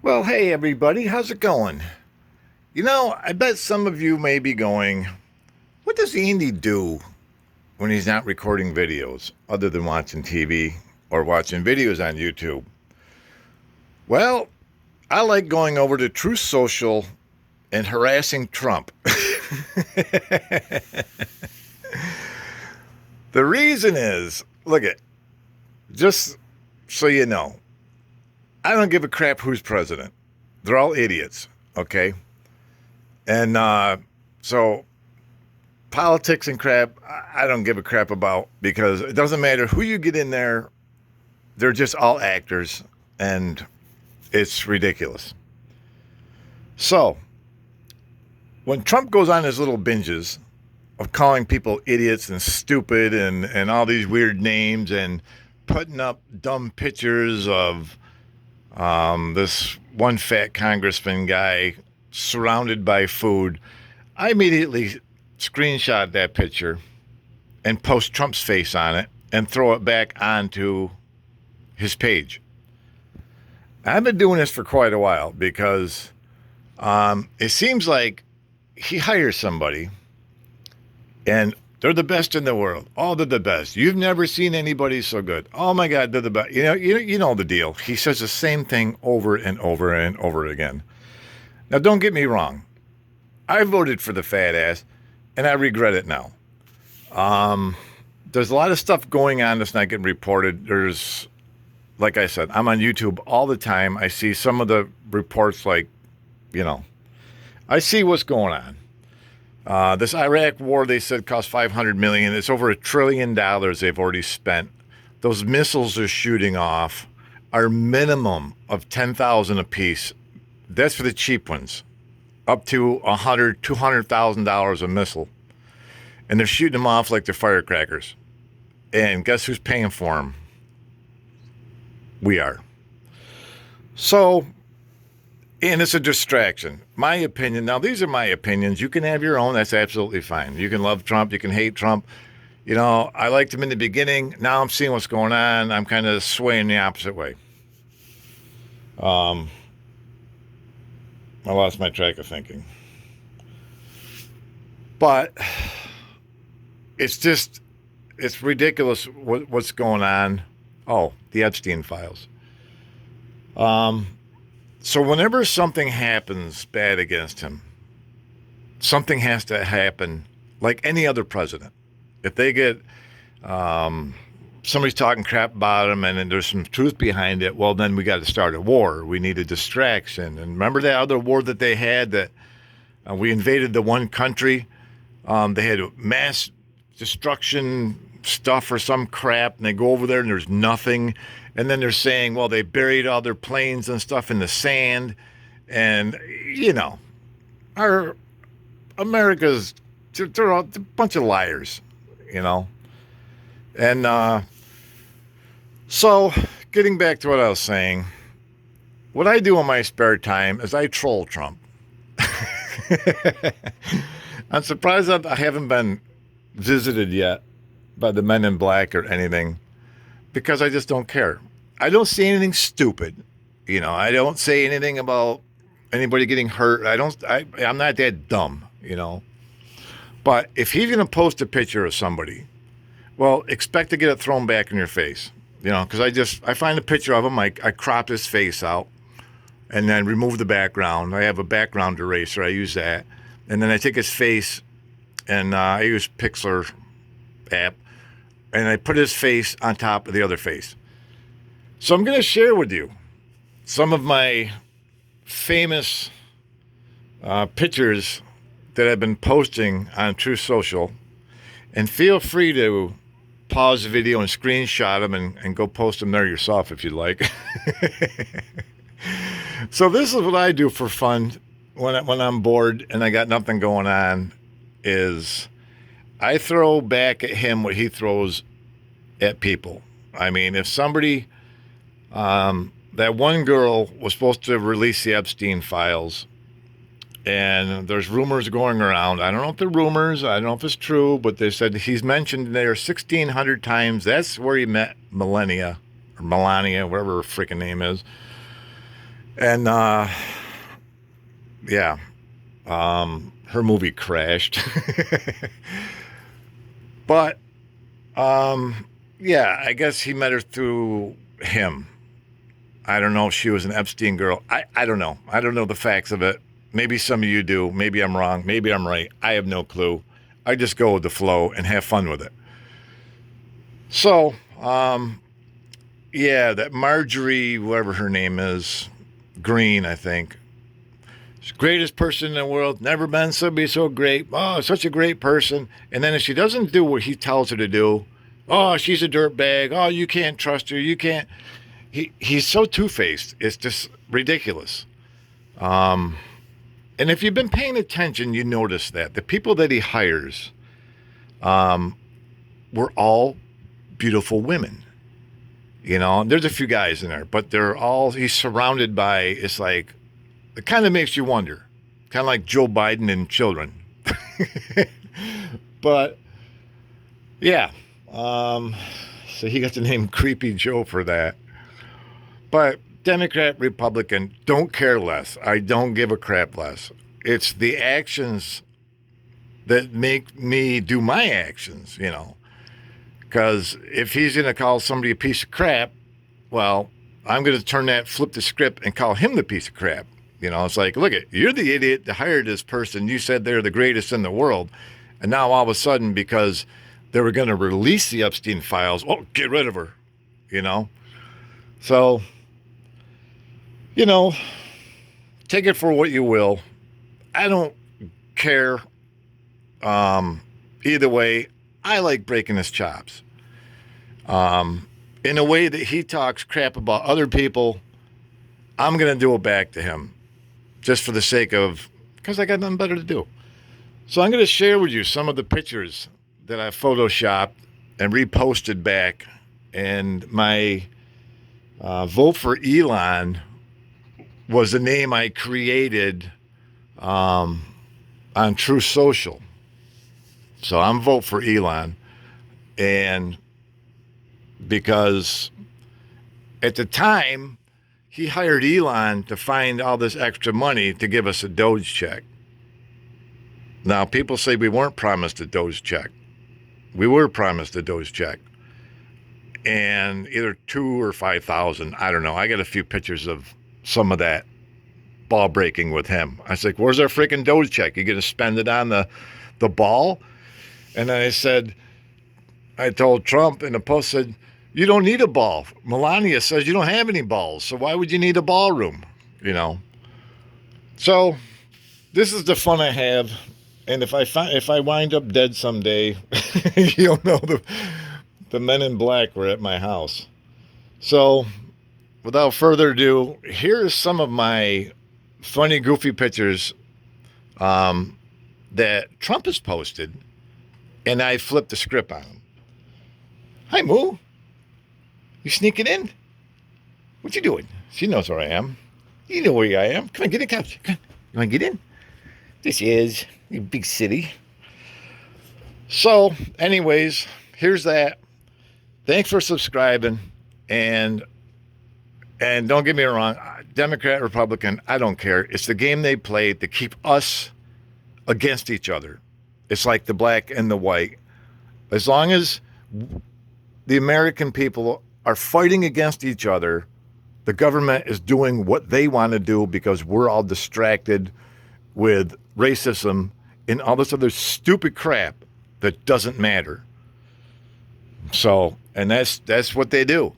Well, hey everybody, how's it going? I bet some of you may be going, what does Andy do when he's not recording videos other than watching TV or watching videos on YouTube? Well, I like going over to Truth Social and harassing Trump. The reason is, look at, just so you know, I don't give a crap who's president. They're all idiots, okay? And so politics and crap, I don't give a crap about because it doesn't matter who you get in there. They're just all actors, and it's ridiculous. So when Trump goes on his little binges of calling people idiots and stupid and all these weird names and putting up dumb pictures of this one fat congressman guy surrounded by food, I immediately screenshot that picture and post Trump's face on it and throw it back onto his page. I've been doing this for quite a while because it seems like he hires somebody and they're the best in the world. Oh, they're the best. You've never seen anybody so good. Oh my God, they're the best. You know the deal. He says the same thing over and over and over again. Now, don't get me wrong. I voted for the fat ass, and I regret it now. There's a lot of stuff going on that's not getting reported. Like I said, I'm on YouTube all the time. I see some of the reports I see what's going on. This Iraq war, they said, cost $500 million. It's over $1 trillion they've already spent. Those missiles they're shooting off are minimum of 10,000 apiece. That's for the cheap ones, up to $100,000, $200,000 a missile. And they're shooting them off like they're firecrackers. And guess who's paying for them? We are. So, and it's a distraction. My opinion, now these are my opinions. You can have your own. That's absolutely fine. You can love Trump. You can hate Trump. I liked him in the beginning. Now I'm seeing what's going on. I'm kind of swaying the opposite way. I lost my track of thinking. But it's ridiculous what's going on. Oh, the Epstein files. So whenever something happens bad against him, something has to happen like any other president. If they get somebody's talking crap about him and then there's some truth behind it, well, then we got to start a war. We need a distraction. And remember that other war that they had that we invaded the one country? They had mass destruction stuff or some crap, and they go over there and there's nothing. And then they're saying, well, they buried all their planes and stuff in the sand. And, our America's, they're a bunch of liars, And so getting back to what I was saying, what I do in my spare time is I troll Trump. I'm surprised that I haven't been visited yet by the Men in Black or anything because I just don't care. I don't say anything stupid. I don't say anything about anybody getting hurt. I'm not that dumb, But if he's going to post a picture of somebody, well, expect to get it thrown back in your face, because I find a picture of him, I crop his face out and then remove the background. I have a background eraser. I use that. And then I take his face and I use Pixlr app and I put his face on top of the other face. So I'm going to share with you some of my famous pictures that I've been posting on Truth Social, and feel free to pause the video and screenshot them and go post them there yourself if you'd like. So this is what I do for fun when I'm bored and I got nothing going on, is I throw back at him what he throws at people. I mean, if somebody, that one girl was supposed to release the Epstein files, and there's rumors going around. I don't know if they're rumors. I don't know if it's true, but they said he's mentioned there 1,600 times. That's where he met Melania, whatever her freaking name is. And yeah, her movie crashed. But yeah, I guess he met her through him. I don't know if she was an Epstein girl. I don't know. I don't know the facts of it. Maybe some of you do. Maybe I'm wrong. Maybe I'm right. I have no clue. I just go with the flow and have fun with it. So, yeah, that Marjorie, whatever her name is, Green, I think. She's the greatest person in the world. Never been somebody so great. Oh, such a great person. And then if she doesn't do what he tells her to do, oh, she's a dirtbag. Oh, you can't trust her. You can't. He's so two-faced. It's just ridiculous. And if you've been paying attention, you notice that the people that he hires were all beautiful women. You know, there's a few guys in there, but he's surrounded by, it's like, it kind of makes you wonder. Kind of like Joe Biden and children. But, yeah. So he got the name Creepy Joe for that. But Democrat, Republican, don't care less. I don't give a crap less. It's the actions that make me do my actions, you know. Because if he's going to call somebody a piece of crap, well, I'm going to flip the script and call him the piece of crap. You know, it's like, look, you're the idiot that hired this person. You said they're the greatest in the world. And now all of a sudden, because they were going to release the Epstein files, oh, get rid of her, you know. So, you know, take it for what you will. I don't care. Either way, I like breaking his chops. In a way that he talks crap about other people, I'm going to do it back to him. Just for the sake of, because I got nothing better to do. So I'm going to share with you some of the pictures that I photoshopped and reposted back. And my vote for Elon was the name I created on True Social. So I'm vote for Elon. And because at the time, he hired Elon to find all this extra money to give us a Doge check. Now, people say we weren't promised a Doge check. We were promised a Doge check. And either 2 or 5,000, I don't know. I got a few pictures of some of that ball breaking with him. I was like, where's our freaking Doge check? You going to spend it on the ball? And then I told Trump in the post, said, you don't need a ball. Melania says you don't have any balls, so why would you need a ballroom? You know. So this is the fun I have, and if I wind up dead someday, you'll know the men in black were at my house. So without further ado, here's some of my funny, goofy pictures that Trump has posted, and I flipped the script on him. Hi, Moo. You sneaking in? What you doing? She knows where I am. You know where I am. Come on, get in the couch. Come on. You want to get in? This is a big city. So, anyways, here's that. Thanks for subscribing. And don't get me wrong, Democrat, Republican, I don't care. It's the game they play to keep us against each other. It's like the black and the white. As long as the American people are fighting against each other, the government is doing what they want to do because we're all distracted with racism and all this other stupid crap that doesn't matter. So, and that's what they do.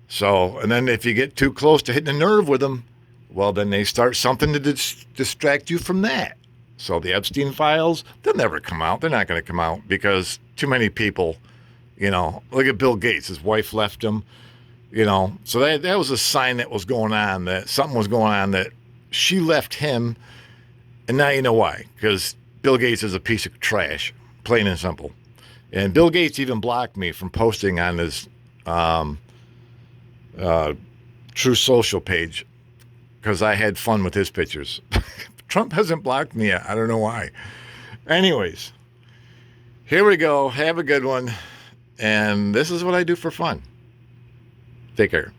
So, and then if you get too close to hitting a nerve with them, well, then they start something to distract you from that. So the Epstein files, they'll never come out. They're not going to come out because too many people, you know, look at Bill Gates. His wife left him, you know. So that was a sign that was going on, that something was going on, that she left him. And now you know why. Because Bill Gates is a piece of trash, plain and simple. And Bill Gates even blocked me from posting on his True Social page because I had fun with his pictures. Trump hasn't blocked me yet. I don't know why. Anyways, here we go. Have a good one. And this is what I do for fun. Take care.